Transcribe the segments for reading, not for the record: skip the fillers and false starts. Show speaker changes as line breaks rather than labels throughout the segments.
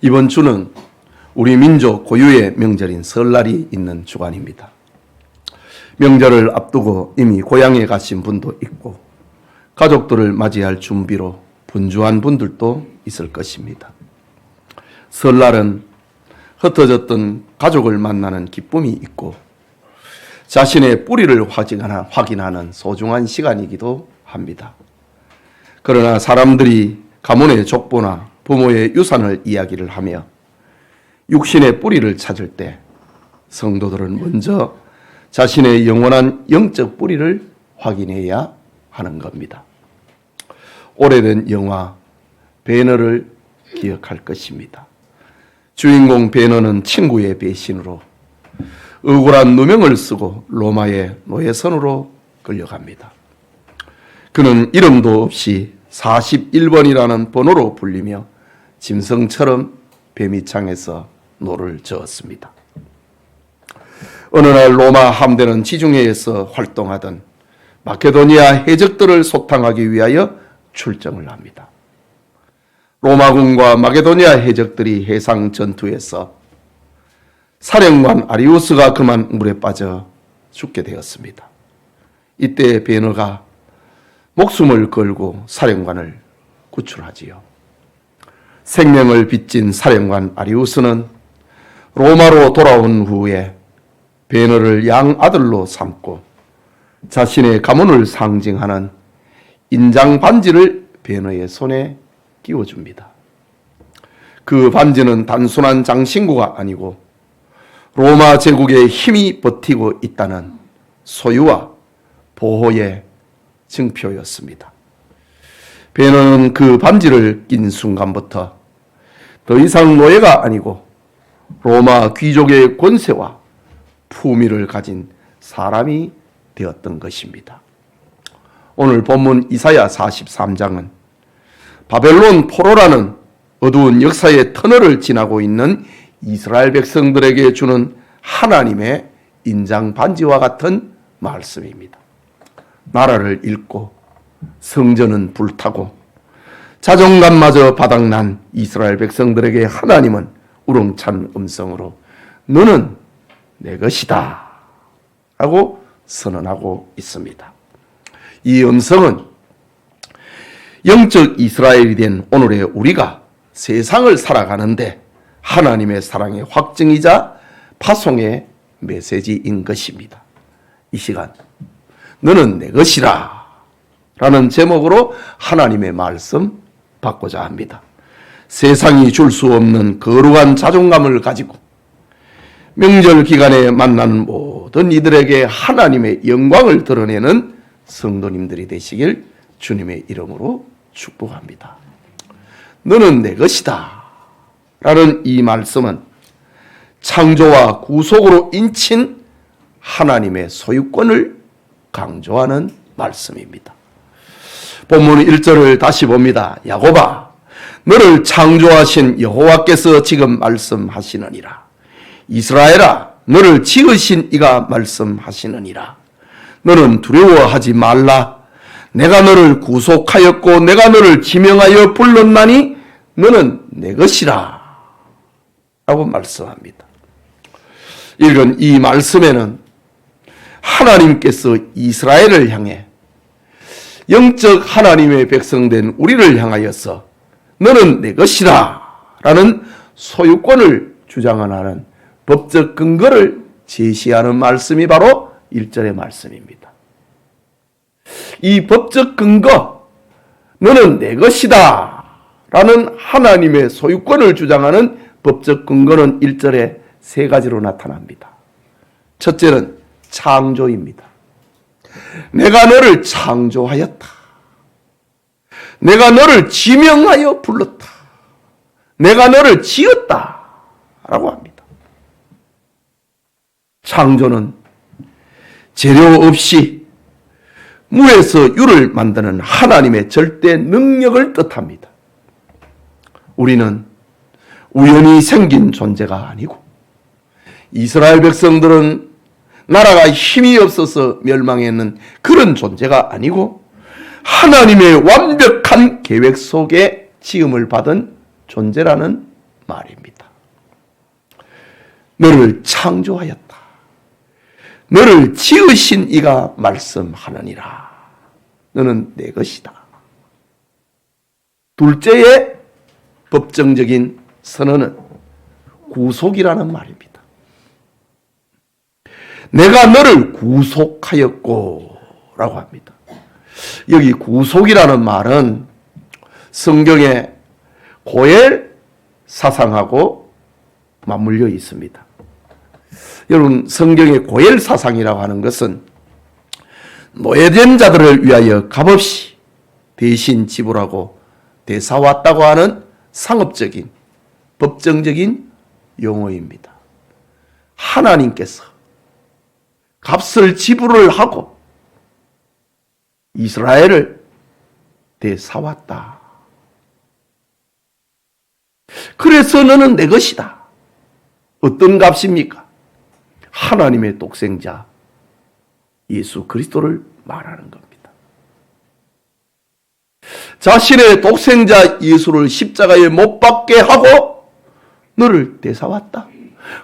이번 주는 우리 민족 고유의 명절인 설날이 있는 주간입니다. 명절을 앞두고 이미 고향에 가신 분도 있고 가족들을 맞이할 준비로 분주한 분들도 있을 것입니다. 설날은 흩어졌던 가족을 만나는 기쁨이 있고 자신의 뿌리를 확인하는 소중한 시간이기도 합니다. 그러나 사람들이 가문의 족보나 부모의 유산을 이야기를 하며 육신의 뿌리를 찾을 때 성도들은 먼저 자신의 영원한 영적 뿌리를 확인해야 하는 겁니다. 오래된 영화 배너를 기억할 것입니다. 주인공 배너는 친구의 배신으로 억울한 누명을 쓰고 로마의 노예선으로 끌려갑니다. 그는 이름도 없이 41번이라는 번호로 불리며 짐승처럼 배미창에서 노를 저었습니다. 어느 날 로마 함대는 지중해에서 활동하던 마케도니아 해적들을 소탕하기 위하여 출정을 합니다. 로마군과 마케도니아 해적들이 해상 전투에서 사령관 아리우스가 그만 물에 빠져 죽게 되었습니다. 이때 베너가 목숨을 걸고 사령관을 구출하지요. 생명을 빚진 사령관 아리우스는 로마로 돌아온 후에 베너를 양아들로 삼고 자신의 가문을 상징하는 인장 반지를 베너의 손에 끼워줍니다. 그 반지는 단순한 장신구가 아니고 로마 제국의 힘이 버티고 있다는 소유와 보호의 증표였습니다. 베너는 그 반지를 낀 순간부터 더 이상 노예가 아니고 로마 귀족의 권세와 품위를 가진 사람이 되었던 것입니다. 오늘 본문 이사야 43장은 바벨론 포로라는 어두운 역사의 터널을 지나고 있는 이스라엘 백성들에게 주는 하나님의 인장 반지와 같은 말씀입니다. 나라를 잃고 성전은 불타고 자존감마저 바닥난 이스라엘 백성들에게 하나님은 우렁찬 음성으로 너는 내 것이다 라고 선언하고 있습니다. 이 음성은 영적 이스라엘이 된 오늘의 우리가 세상을 살아가는데 하나님의 사랑의 확증이자 파송의 메시지인 것입니다. 이 시간 너는 내 것이라 라는 제목으로 하나님의 말씀 받고자 합니다. 세상이 줄 수 없는 거룩한 자존감을 가지고 명절 기간에 만나는 모든 이들에게 하나님의 영광을 드러내는 성도님들이 되시길 주님의 이름으로 축복합니다. 너는 내 것이다 라는 이 말씀은 창조와 구속으로 인친 하나님의 소유권을 강조하는 말씀입니다. 본문 1절을 다시 봅니다. 야곱아, 너를 창조하신 여호와께서 지금 말씀하시느니라. 이스라엘아, 너를 지으신 이가 말씀하시느니라. 너는 두려워하지 말라. 내가 너를 구속하였고 내가 너를 지명하여 불렀나니 너는 내 것이라 라고 말씀합니다. 읽은 이 말씀에는 하나님께서 이스라엘을 향해 영적 하나님의 백성된 우리를 향하여서 너는 내 것이라 라는 소유권을 주장하는 법적 근거를 제시하는 말씀이 바로 1절의 말씀입니다. 이 법적 근거, 너는 내 것이다 라는 하나님의 소유권을 주장하는 법적 근거는 1절에 세 가지로 나타납니다. 첫째는 창조입니다. 내가 너를 창조하였다. 내가 너를 지명하여 불렀다. 내가 너를 지었다 라고 합니다. 창조는 재료 없이 무에서 유를 만드는 하나님의 절대 능력을 뜻합니다. 우리는 우연히 생긴 존재가 아니고 이스라엘 백성들은 나라가 힘이 없어서 멸망했는 그런 존재가 아니고 하나님의 완벽한 계획 속에 지음을 받은 존재라는 말입니다. 너를 창조하였다. 너를 지으신 이가 말씀하느니라. 너는 내 것이다. 둘째의 법정적인 선언은 구속이라는 말입니다. 내가 너를 구속하였고 라고 합니다. 여기 구속이라는 말은 성경의 고엘 사상하고 맞물려 있습니다. 여러분, 성경의 고엘 사상이라고 하는 것은 노예된 자들을 위하여 값없이 대신 지불하고 대사왔다고 하는 상업적인 법정적인 용어입니다. 하나님께서 값을 지불을 하고 이스라엘을 대사왔다. 그래서 너는 내 것이다. 어떤 값입니까? 하나님의 독생자 예수 그리스도를 말하는 겁니다. 자신의 독생자 예수를 십자가에 못 박게 하고 너를 대사왔다.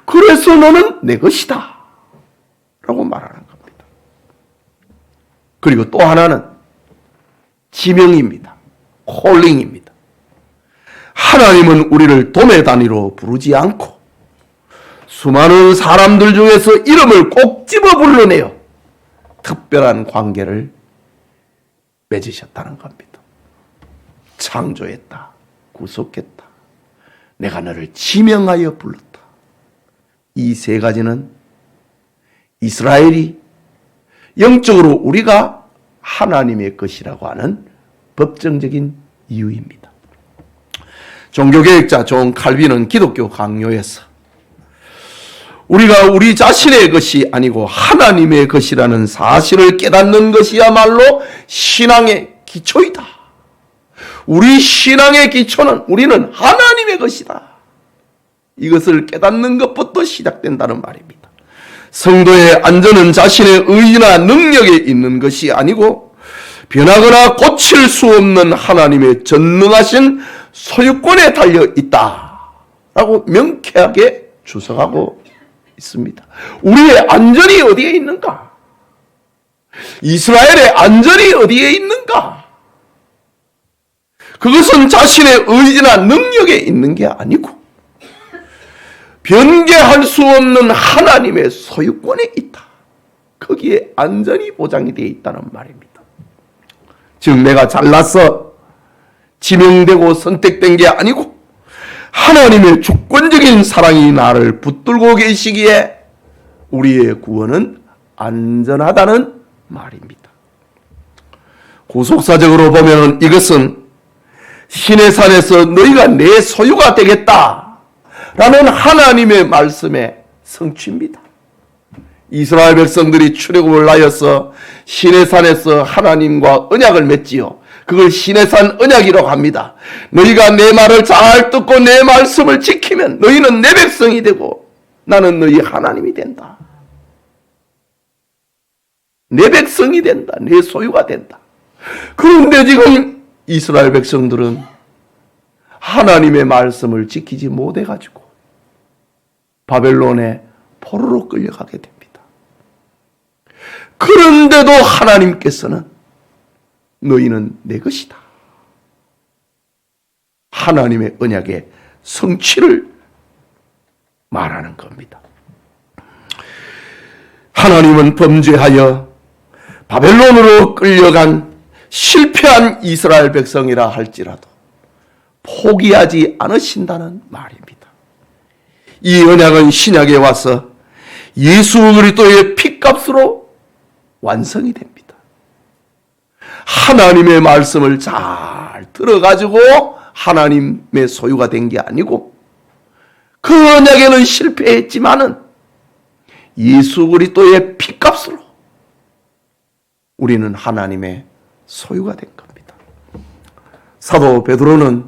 그래서 너는 내 것이다 라고 말하는 겁니다. 그리고 또 하나는 지명입니다. 콜링입니다. 하나님은 우리를 도매 단위로 부르지 않고 수많은 사람들 중에서 이름을 꼭 집어 불러내어 특별한 관계를 맺으셨다는 겁니다. 창조했다. 구속했다. 내가 너를 지명하여 불렀다. 이 세 가지는 이스라엘이 영적으로 우리가 하나님의 것이라고 하는 법정적인 이유입니다. 종교개혁자 존 칼빈은 기독교 강요에서 우리가 우리 자신의 것이 아니고 하나님의 것이라는 사실을 깨닫는 것이야말로 신앙의 기초이다. 우리 신앙의 기초는 우리는 하나님의 것이다. 이것을 깨닫는 것부터 시작된다는 말입니다. 성도의 안전은 자신의 의지나 능력에 있는 것이 아니고 변하거나 고칠 수 없는 하나님의 전능하신 소유권에 달려 있다 라고 명쾌하게 주석하고 있습니다. 우리의 안전이 어디에 있는가? 이스라엘의 안전이 어디에 있는가? 그것은 자신의 의지나 능력에 있는 게 아니고 변개할 수 없는 하나님의 소유권에 있다. 거기에 안전이 보장이 되어 있다는 말입니다. 즉 내가 잘나서 지명되고 선택된 게 아니고 하나님의 주권적인 사랑이 나를 붙들고 계시기에 우리의 구원은 안전하다는 말입니다. 구속사적으로 보면 이것은 시내산에서 너희가 내 소유가 되겠다 라는 하나님의 말씀의 성취입니다. 이스라엘 백성들이 출애굽을 하여서 시내산에서 하나님과 언약을 맺지요. 그걸 시내산 언약이라고 합니다. 너희가 내 말을 잘 듣고 내 말씀을 지키면 너희는 내 백성이 되고 나는 너희 하나님이 된다. 내 백성이 된다. 내 소유가 된다. 그런데 지금 이스라엘 백성들은 하나님의 말씀을 지키지 못해가지고 바벨론의 포로로 끌려가게 됩니다. 그런데도 하나님께서는 너희는 내 것이다. 하나님의 언약의 성취를 말하는 겁니다. 하나님은 범죄하여 바벨론으로 끌려간 실패한 이스라엘 백성이라 할지라도 포기하지 않으신다는 말입니다. 이 언약은 신약에 와서 예수 그리스도의 피값으로 완성이 됩니다. 하나님의 말씀을 잘 들어가지고 하나님의 소유가 된 게 아니고 그 언약에는 실패했지만은 예수 그리스도의 피값으로 우리는 하나님의 소유가 된 겁니다. 사도 베드로는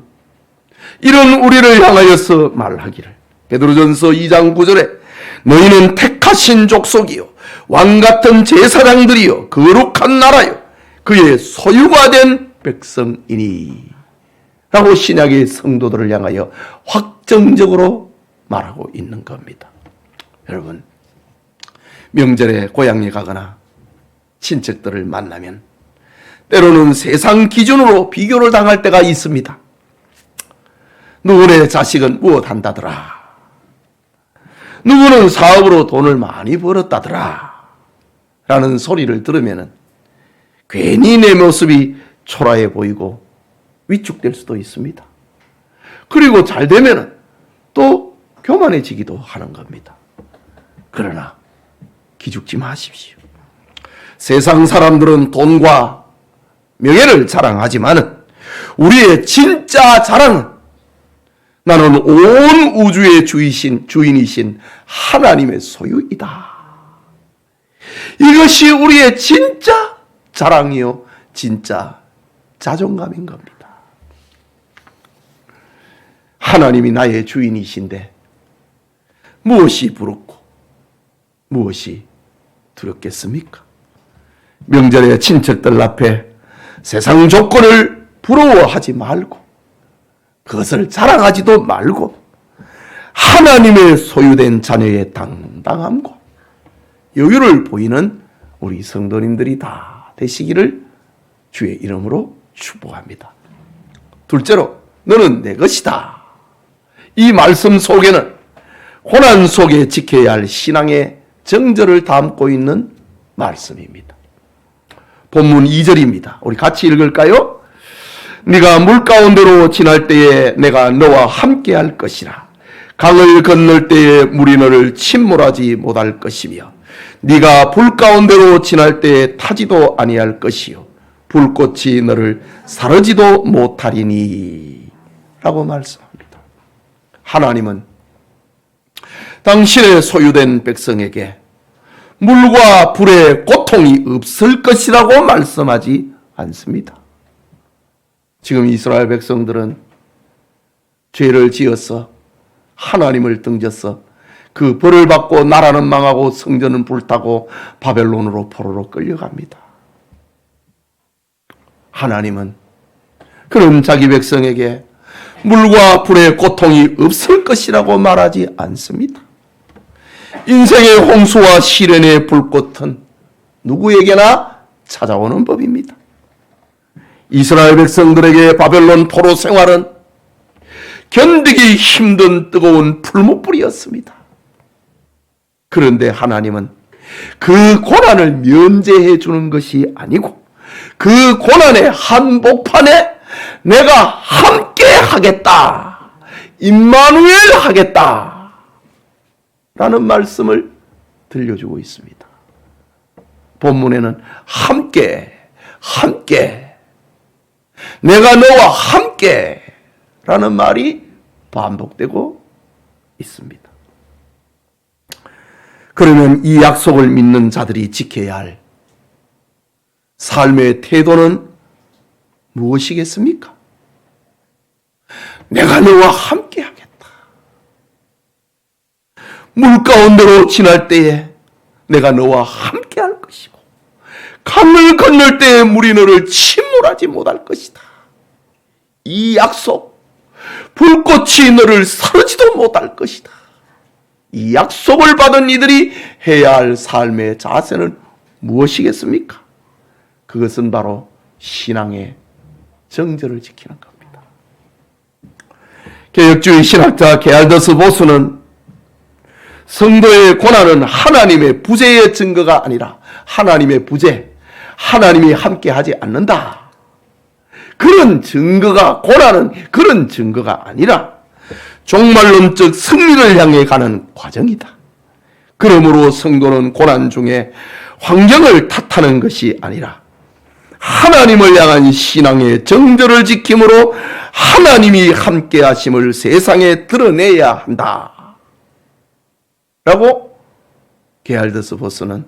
이런 우리를 향하여서 말하기를 베드로전서 2장 9절에 너희는 택하신 족속이요 왕같은 제사장들이요 거룩한 나라요 그의 소유가 된 백성이니 라고 신약의 성도들을 향하여 확정적으로 말하고 있는 겁니다. 여러분, 명절에 고향에 가거나 친척들을 만나면 때로는 세상 기준으로 비교를 당할 때가 있습니다. 누구네 자식은 무엇 한다더라. 누구는 사업으로 돈을 많이 벌었다더라. 라는 소리를 들으면 괜히 내 모습이 초라해 보이고 위축될 수도 있습니다. 그리고 잘 되면 또 교만해지기도 하는 겁니다. 그러나 기죽지 마십시오. 세상 사람들은 돈과 명예를 자랑하지만 우리의 진짜 자랑은 나는 온 우주의 주인이신 하나님의 소유이다. 이것이 우리의 진짜 자랑이요, 진짜 자존감인 겁니다. 하나님이 나의 주인이신데 무엇이 부럽고 무엇이 두렵겠습니까? 명절에 친척들 앞에 세상 조건을 부러워하지 말고 그것을 자랑하지도 말고 하나님의 소유된 자녀의 당당함과 여유를 보이는 우리 성도님들이 다 되시기를 주의 이름으로 축복합니다. 둘째로, 너는 내 것이다. 이 말씀 속에는 고난 속에 지켜야 할 신앙의 정절을 담고 있는 말씀입니다. 본문 2절입니다. 우리 같이 읽을까요? 네가 물 가운데로 지날 때에 내가 너와 함께 할 것이라. 강을 건널 때에 물이 너를 침몰하지 못할 것이며 네가 불 가운데로 지날 때에 타지도 아니할 것이요 불꽃이 너를 사르지도 못하리니 라고 말씀합니다. 하나님은 당신의 소유된 백성에게 물과 불의 고통이 없을 것이라고 말씀하지 않습니다. 지금 이스라엘 백성들은 죄를 지어서 하나님을 등져서 그 벌을 받고 나라는 망하고 성전은 불타고 바벨론으로 포로로 끌려갑니다. 하나님은 그런 자기 백성에게 물과 불의 고통이 없을 것이라고 말하지 않습니다. 인생의 홍수와 시련의 불꽃은 누구에게나 찾아오는 법입니다. 이스라엘 백성들에게 바벨론 포로 생활은 견디기 힘든 뜨거운 풀무불이었습니다. 그런데 하나님은 그 고난을 면제해 주는 것이 아니고 그 고난의 한복판에 내가 함께 하겠다, 임마누엘 하겠다 라는 말씀을 들려주고 있습니다. 본문에는 함께 내가 너와 함께 라는 말이 반복되고 있습니다. 그러면 이 약속을 믿는 자들이 지켜야 할 삶의 태도는 무엇이겠습니까? 내가 너와 함께 하겠다. 물 가운데로 지날 때에 내가 너와 함께 할 것이고 강을 건널 때에 물이 너를 침몰하지 못할 것이다. 이 약속, 불꽃이 너를 사르지도 못할 것이다. 이 약속을 받은 이들이 해야 할 삶의 자세는 무엇이겠습니까? 그것은 바로 신앙의 정절을 지키는 겁니다. 개혁주의 신학자 게알더스 보스는 성도의 고난은 하나님의 부재의 증거가 아니라 하나님의 부재, 하나님이 함께하지 않는다. 그런 증거가, 고난은 그런 증거가 아니라 종말론적 승리를 향해 가는 과정이다. 그러므로 성도는 고난 중에 환경을 탓하는 것이 아니라 하나님을 향한 신앙의 정절을 지킴으로 하나님이 함께 하심을 세상에 드러내야 한다. 라고 게알더스 보스는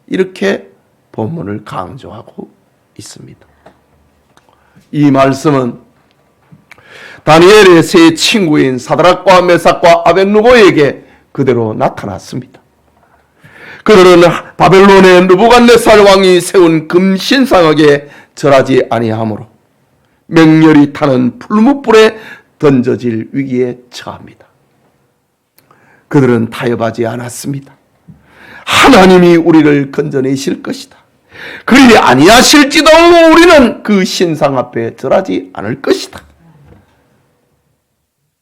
이렇게 본문을 강조하고 있습니다. 이 말씀은 다니엘의 세 친구인 사드락과 메삭과 아벳느고에게 그대로 나타났습니다. 그들은 바벨론의 느부갓네살 왕이 세운 금신상에게 절하지 아니하므로 맹렬히 타는 풀무불에 던져질 위기에 처합니다. 그들은 타협하지 않았습니다. 하나님이 우리를 건져내실 것이다. 그리 아니하실지도 우리는 그 신상 앞에 절하지 않을 것이다.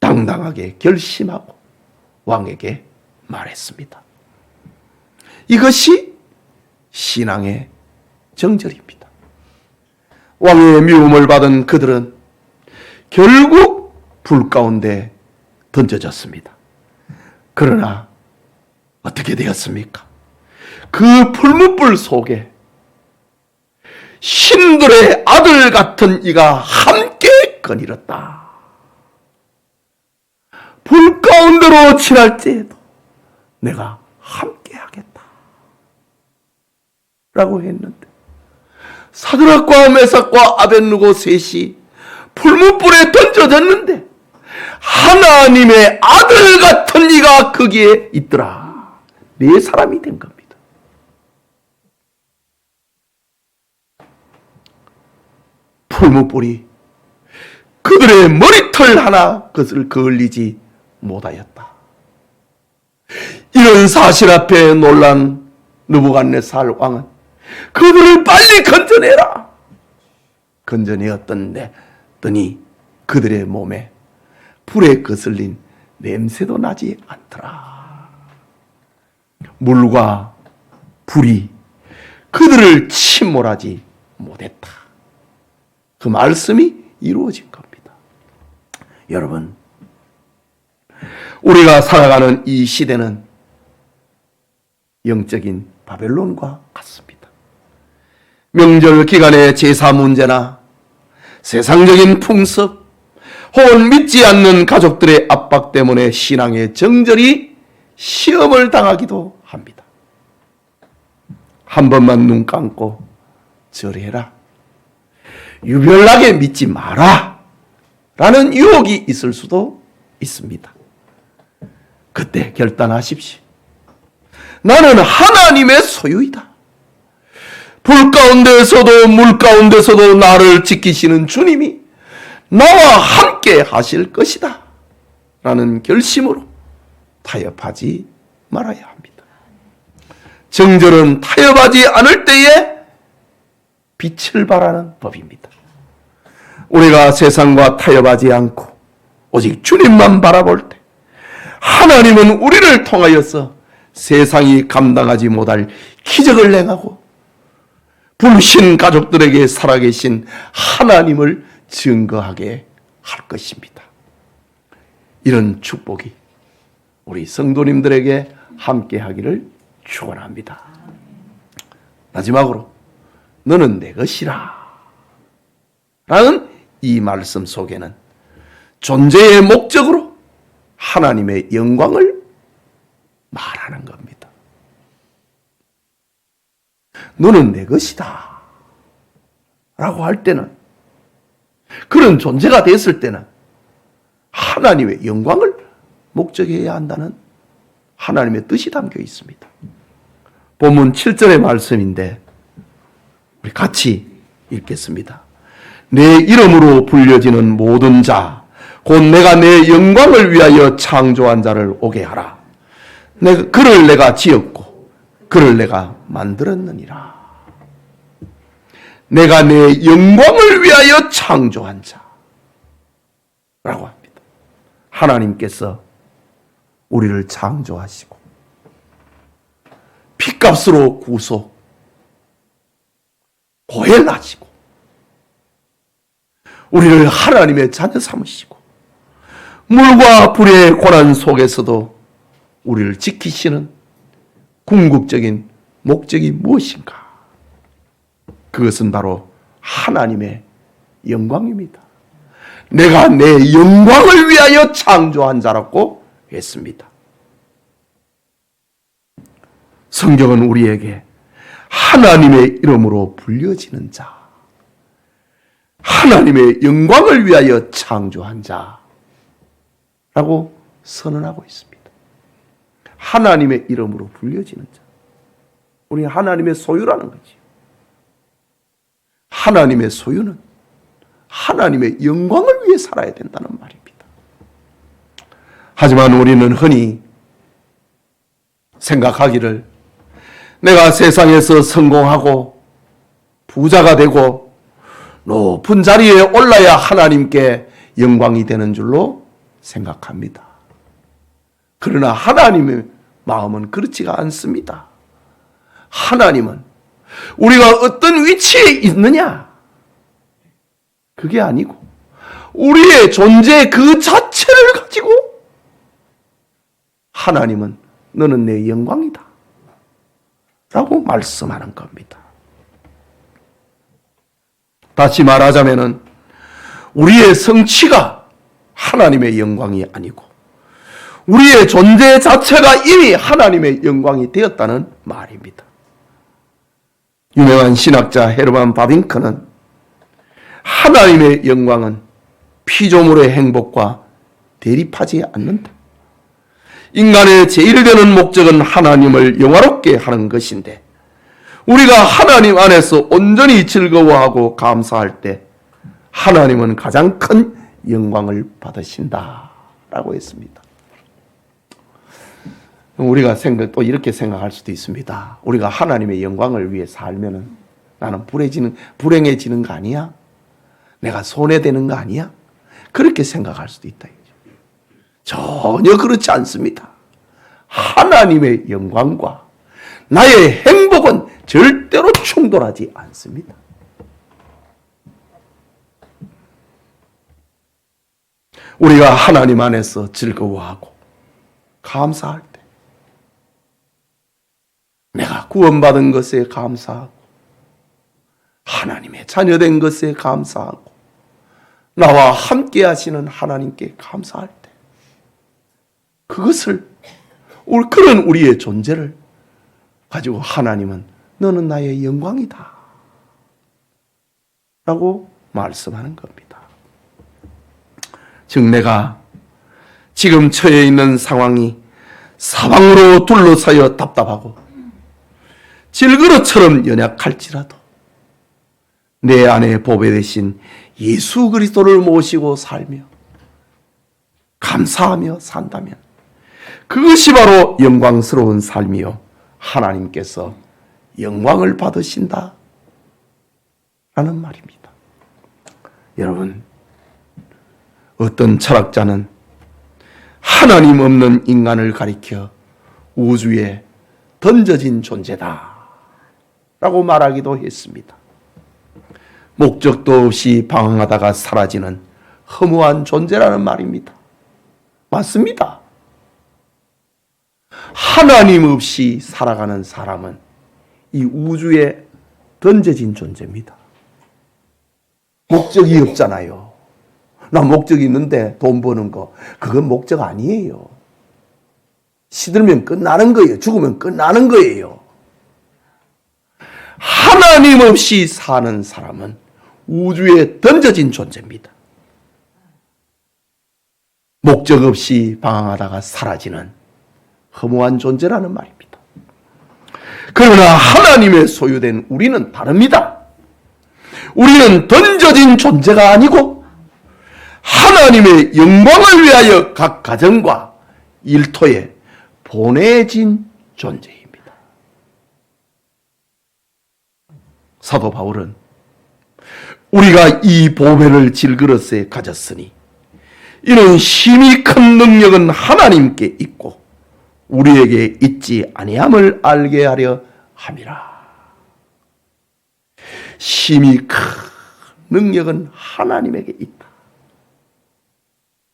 당당하게 결심하고 왕에게 말했습니다. 이것이 신앙의 정절입니다. 왕의 미움을 받은 그들은 결국 불 가운데 던져졌습니다. 그러나 어떻게 되었습니까? 그 풀무불 속에 신들의 아들 같은 이가 함께 거닐었다. 불 가운데로 지날지에도 내가 함께 하겠다 라고 했는데, 사드락과 메삭과 아벳느고 셋이 풀무불에 던져졌는데 하나님의 아들 같은 이가 거기에 있더라. 네 사람이 된 겁니다. 풀무불이 그들의 머리털 하나 그것을 그을리지 못하였다. 이런 사실 앞에 놀란 느부갓네살 왕은 그들을 빨리 건져내라. 건져내었던데 더니 그들의 몸에 불에 거슬린 냄새도 나지 않더라. 물과 불이 그들을 침몰하지 못했다. 그 말씀이 이루어진 겁니다. 여러분, 우리가 살아가는 이 시대는 영적인 바벨론과 같습니다. 명절 기간의 제사 문제나 세상적인 풍습, 혹은 믿지 않는 가족들의 압박 때문에 신앙의 정절이 시험을 당하기도 합니다. 한 번만 눈 감고 절해라, 유별나게 믿지 마라 라는 유혹이 있을 수도 있습니다. 그때 결단하십시오. 나는 하나님의 소유이다. 불 가운데서도 물 가운데서도 나를 지키시는 주님이 나와 함께 하실 것이다 라는 결심으로 타협하지 말아야 합니다. 정절은 타협하지 않을 때에 빛을 발하는 법입니다. 우리가 세상과 타협하지 않고 오직 주님만 바라볼 때 하나님은 우리를 통하여서 세상이 감당하지 못할 기적을 행하고 불신 가족들에게 살아계신 하나님을 증거하게 할 것입니다. 이런 축복이 우리 성도님들에게 함께 하기를 축원합니다. 마지막으로 너는 내 것이라 라는 이 말씀 속에는 존재의 목적으로 하나님의 영광을 말하는 겁니다. 너는 내 것이다 라고 할 때는, 그런 존재가 됐을 때는 하나님의 영광을 목적해야 한다는 하나님의 뜻이 담겨 있습니다. 본문 7절의 말씀인데 우리 같이 읽겠습니다. 내 이름으로 불려지는 모든 자, 곧 내가 내 영광을 위하여 창조한 자를 오게 하라. 그를 내가 지었고 그를 내가 만들었느니라. 내가 내 영광을 위하여 창조한 자라고 합니다. 하나님께서 우리를 창조하시고 핏값으로 구속, 보혈하시고 우리를 하나님의 자녀 삼으시고 물과 불의 고난 속에서도 우리를 지키시는 궁극적인 목적이 무엇인가? 그것은 바로 하나님의 영광입니다. 내가 내 영광을 위하여 창조한 자라고 했습니다. 성경은 우리에게 하나님의 이름으로 불려지는 자, 하나님의 영광을 위하여 창조한 자라고 선언하고 있습니다. 하나님의 이름으로 불려지는 자. 우리 하나님의 소유라는 거지. 하나님의 소유는 하나님의 영광을 위해 살아야 된다는 말입니다. 하지만 우리는 흔히 생각하기를 내가 세상에서 성공하고 부자가 되고 높은 자리에 올라야 하나님께 영광이 되는 줄로 생각합니다. 그러나 하나님의 마음은 그렇지가 않습니다. 하나님은 우리가 어떤 위치에 있느냐, 그게 아니고 우리의 존재 그 자체를 가지고 하나님은 너는 내 영광이다 라고 말씀하는 겁니다. 다시 말하자면 우리의 성취가 하나님의 영광이 아니고 우리의 존재 자체가 이미 하나님의 영광이 되었다는 말입니다. 유명한 신학자 헤르만 바빙크는 하나님의 영광은 피조물의 행복과 대립하지 않는다. 인간의 제일 되는 목적은 하나님을 영화롭게 하는 것인데 우리가 하나님 안에서 온전히 즐거워하고 감사할 때 하나님은 가장 큰 영광을 받으신다라고 했습니다. 우리가 또 이렇게 생각할 수도 있습니다. 우리가 하나님의 영광을 위해 살면은 나는 불행해지는 거 아니야? 내가 손해되는 거 아니야? 그렇게 생각할 수도 있다. 전혀 그렇지 않습니다. 하나님의 영광과 나의 행복은 절대로 충돌하지 않습니다. 우리가 하나님 안에서 즐거워하고 감사할 때 내가 구원받은 것에 감사하고 하나님의 자녀된 것에 감사하고 나와 함께 하시는 하나님께 감사할 때 그것을 그런 우리의 존재를 가지고 하나님은 너는 나의 영광이다 라고 말씀하는 겁니다. 즉 내가 지금 처해 있는 상황이 사방으로 둘러싸여 답답하고 질그릇처럼 연약할지라도 내 안에 보배 되신 예수 그리스도를 모시고 살며 감사하며 산다면 그것이 바로 영광스러운 삶이요 하나님께서 영광을 받으신다 라는 말입니다. 여러분, 어떤 철학자는 하나님 없는 인간을 가리켜 우주에 던져진 존재다 라고 말하기도 했습니다. 목적도 없이 방황하다가 사라지는 허무한 존재라는 말입니다. 맞습니다. 하나님 없이 살아가는 사람은 이 우주에 던져진 존재입니다. 목적이 없잖아요. 나 목적이 있는데 돈 버는 거, 그건 목적 아니에요. 시들면 끝나는 거예요. 죽으면 끝나는 거예요. 하나님 없이 사는 사람은 우주에 던져진 존재입니다. 목적 없이 방황하다가 사라지는 허무한 존재라는 말입니다. 그러나 하나님의 소유된 우리는 다릅니다. 우리는 던져진 존재가 아니고 하나님의 영광을 위하여 각 가정과 일터에 보내진 존재입니다. 사도 바울은 우리가 이 보배를 질그릇에 가졌으니 이는 힘이 큰 능력은 하나님께 있고 우리에게 있지 아니함을 알게 하려 함이라. 힘이 큰 능력은 하나님에게 있다.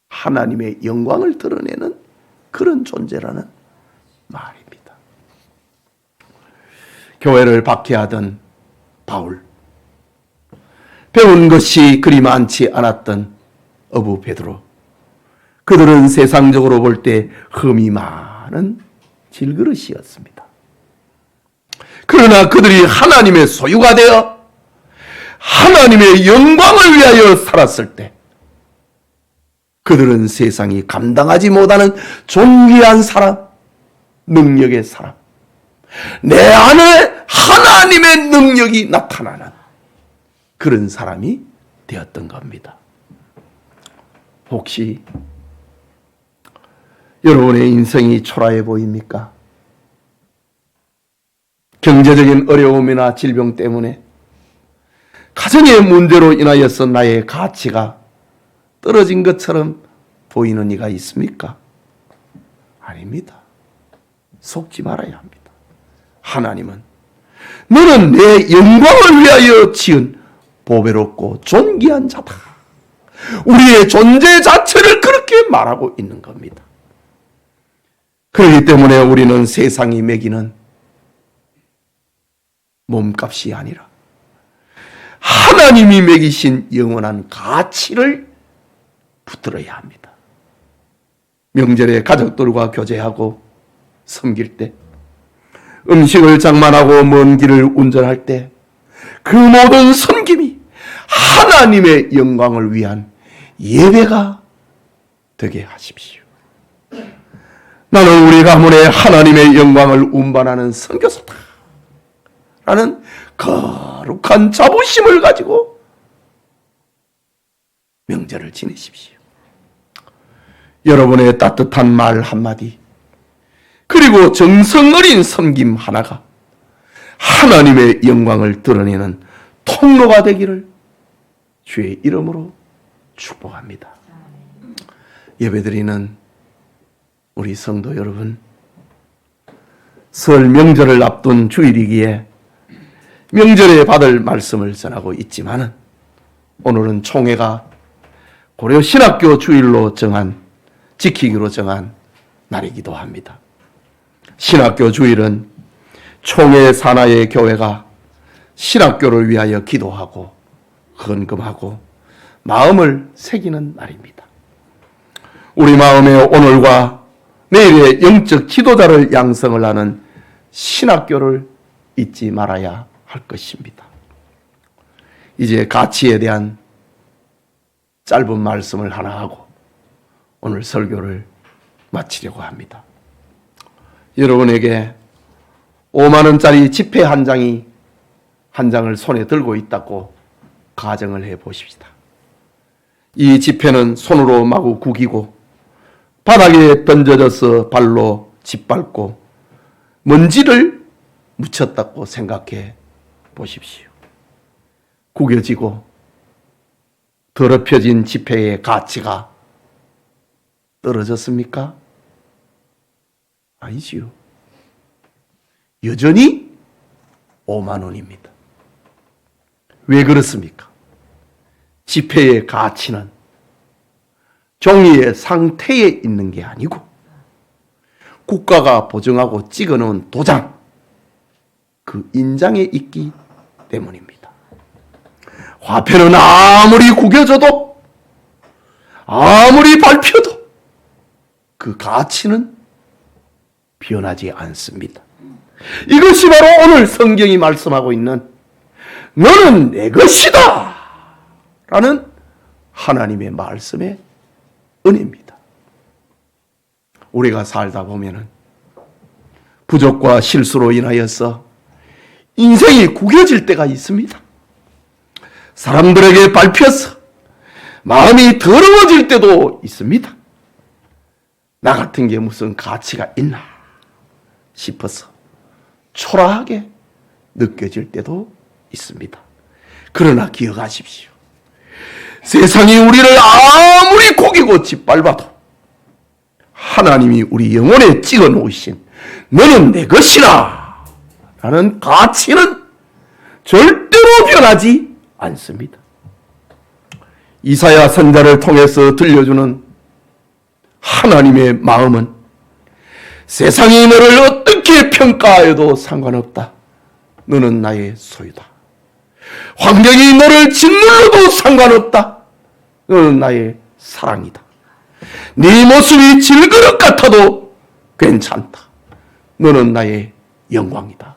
하나님의 영광을 드러내는 그런 존재라는 말입니다. 교회를 박해하던 바울, 배운 것이 그리 많지 않았던 어부 베드로, 그들은 세상적으로 볼 때 흠이 많은 질그릇이었습니다. 그러나 그들이 하나님의 소유가 되어 하나님의 영광을 위하여 살았을 때 그들은 세상이 감당하지 못하는 존귀한 사람, 능력의 사람, 내 안에 하나님의 능력이 나타나는 그런 사람이 되었던 겁니다. 혹시 여러분의 인생이 초라해 보입니까? 경제적인 어려움이나 질병 때문에 가정의 문제로 인하여서 나의 가치가 떨어진 것처럼 보이는 이가 있습니까? 아닙니다. 속지 말아야 합니다. 하나님은 너는 내 영광을 위하여 지은 보배롭고 존귀한 자다. 우리의 존재 자체를 그렇게 말하고 있는 겁니다. 그렇기 때문에 우리는 세상이 매기는 몸값이 아니라 하나님이 매기신 영원한 가치를 붙들어야 합니다. 명절에 가족들과 교제하고 섬길 때, 음식을 장만하고 먼 길을 운전할 때 그 모든 섬김이 하나님의 영광을 위한 예배가 되게 하십시오. 나는 우리 가문에 하나님의 영광을 운반하는 선교사다 라는 거룩한 자부심을 가지고 명절을 지내십시오. 여러분의 따뜻한 말 한마디, 그리고 정성 어린 섬김 하나가 하나님의 영광을 드러내는 통로가 되기를 주의 이름으로 축복합니다. 예배드리는 우리 성도 여러분, 설 명절을 앞둔 주일이기에 명절에 받을 말씀을 전하고 있지만은 오늘은 총회가 고려 신학교 주일로 지키기로 정한 날이기도 합니다. 신학교 주일은 총회 산하의 교회가 신학교를 위하여 기도하고 헌금하고 마음을 새기는 날입니다. 우리 마음에 오늘과 내일의 영적 지도자를 양성을 하는 신학교를 잊지 말아야 할 것입니다. 이제 가치에 대한 짧은 말씀을 하나 하고 오늘 설교를 마치려고 합니다. 여러분에게 5만 원짜리 지폐 한 장을 손에 들고 있다고 가정을 해 보십시다. 이 지폐는 손으로 마구 구기고 바닥에 던져져서 발로 짓밟고 먼지를 묻혔다고 생각해 보십시오. 구겨지고 더럽혀진 지폐의 가치가 떨어졌습니까? 아니지요. 여전히 5만 원입니다. 왜 그렇습니까? 지폐의 가치는 종이의 상태에 있는 게 아니고 국가가 보증하고 찍어놓은 도장, 그 인장에 있기 때문입니다. 화폐는 아무리 구겨져도 아무리 밟혀도 그 가치는 변하지 않습니다. 이것이 바로 오늘 성경이 말씀하고 있는 너는 내 것이다 라는 하나님의 말씀의 은혜입니다. 우리가 살다 보면은 부족과 실수로 인하여서 인생이 구겨질 때가 있습니다. 사람들에게 밟혀서 마음이 더러워질 때도 있습니다. 나 같은 게 무슨 가치가 있나 싶어서 초라하게 느껴질 때도 있습니다. 그러나 기억하십시오. 세상이 우리를 아무리 고기고 짓밟아도 하나님이 우리 영혼에 찍어 놓으신 너는 내 것이라 라는 가치는 절대로 변하지 않습니다. 이사야 선지자를 통해서 들려주는 하나님의 마음은 세상이 너를 어떻게 평가해도 상관없다. 너는 나의 소유다. 환경이 너를 짓눌러도 상관없다. 너는 나의 사랑이다. 네 모습이 질그릇 같아도 괜찮다. 너는 나의 영광이다.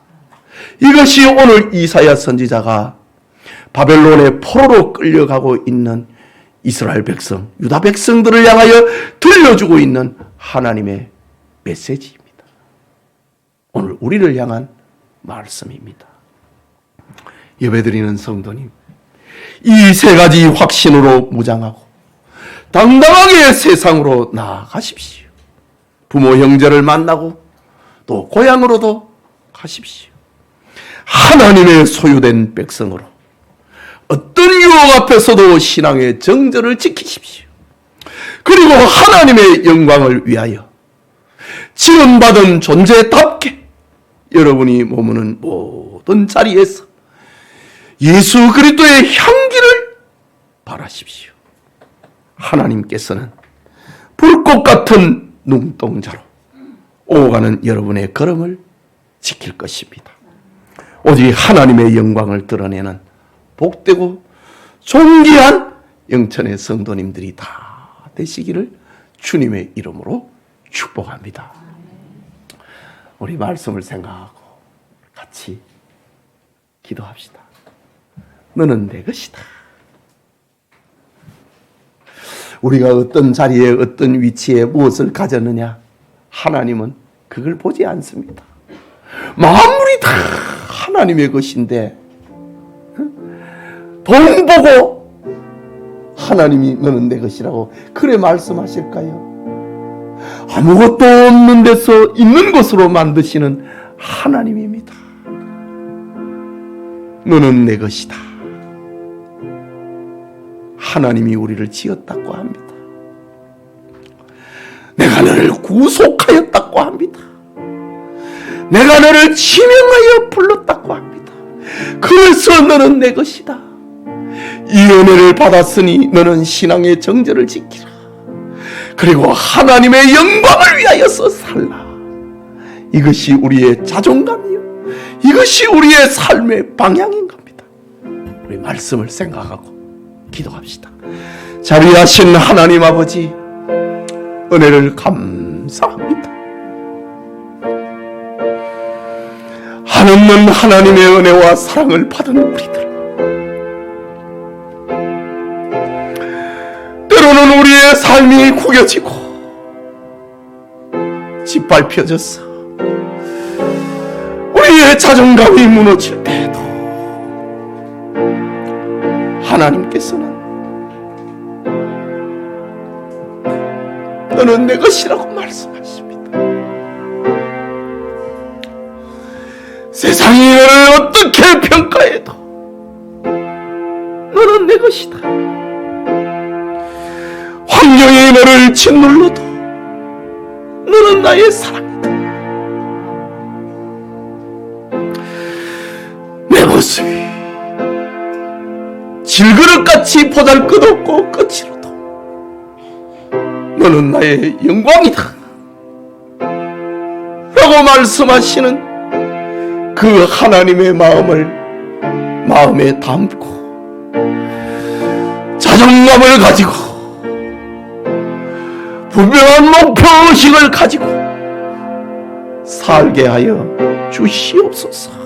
이것이 오늘 이사야 선지자가 바벨론의 포로로 끌려가고 있는 이스라엘 백성, 유다 백성들을 향하여 들려주고 있는 하나님의 메시지입니다. 오늘 우리를 향한 말씀입니다. 예배드리는 성도님, 이 세 가지 확신으로 무장하고 당당하게 세상으로 나아가십시오. 부모 형제를 만나고 또 고향으로도 가십시오. 하나님의 소유된 백성으로 어떤 유혹 앞에서도 신앙의 정절을 지키십시오. 그리고 하나님의 영광을 위하여 지원받은 존재답게 여러분이 머무는 모든 자리에서 예수 그리스도의 향기를 바라십시오. 하나님께서는 불꽃 같은 눈동자로 오가는 여러분의 걸음을 지킬 것입니다. 오직 하나님의 영광을 드러내는 복되고 존귀한 영천의 성도님들이 다 되시기를 주님의 이름으로 축복합니다. 우리 말씀을 생각하고 같이 기도합시다. 너는 내 것이다. 우리가 어떤 자리에 어떤 위치에 무엇을 가졌느냐, 하나님은 그걸 보지 않습니다. 만물이 다 하나님의 것인데 돈 보고 하나님이 너는 내 것이라고 그래 말씀하실까요? 아무것도 없는 데서 있는 것으로 만드시는 하나님입니다. 너는 내 것이다. 하나님이 우리를 지었다고 합니다. 내가 너를 구속하였다고 합니다. 내가 너를 지명하여 불렀다고 합니다. 그래서 너는 내 것이다. 이 은혜를 받았으니 너는 신앙의 정절을 지키라. 그리고 하나님의 영광을 위하여서 살라. 이것이 우리의 자존감이요, 이것이 우리의 삶의 방향인 겁니다. 우리 말씀을 생각하고 기도합시다. 자비하신 하나님 아버지, 은혜를 감사합니다. 한없는 하나님의 은혜와 사랑을 받은 우리들, 때로는 우리의 삶이 구겨지고 짓밟혀져서 우리의 자존감이 무너질 때에도 하나님께서는 너는 내 것이라고 말씀하십니다. 세상이 너를 어떻게 평가해도 너는 내 것이다. 환경이 너를 짓눌러도 너는 나의 사랑이다. 내 모습이 질그릇같이 보잘것없고 끝이로도 너는 나의 영광이다 라고 말씀하시는 그 하나님의 마음을 마음에 담고 자존감을 가지고 분명한 목표의식을 가지고 살게 하여 주시옵소서.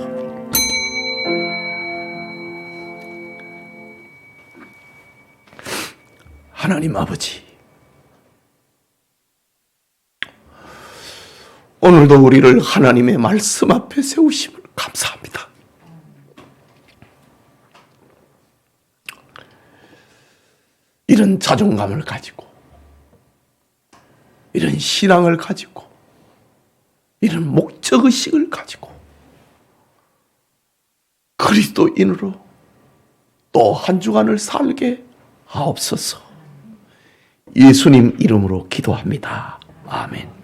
하나님 아버지, 오늘도 우리를 하나님의 말씀 앞에 세우심을 감사합니다. 이런 자존감을 가지고, 이런 신앙을 가지고, 이런 목적의식을 가지고 그리스도인으로 또 한 주간을 살게 하옵소서. 예수님 이름으로 기도합니다. 아멘.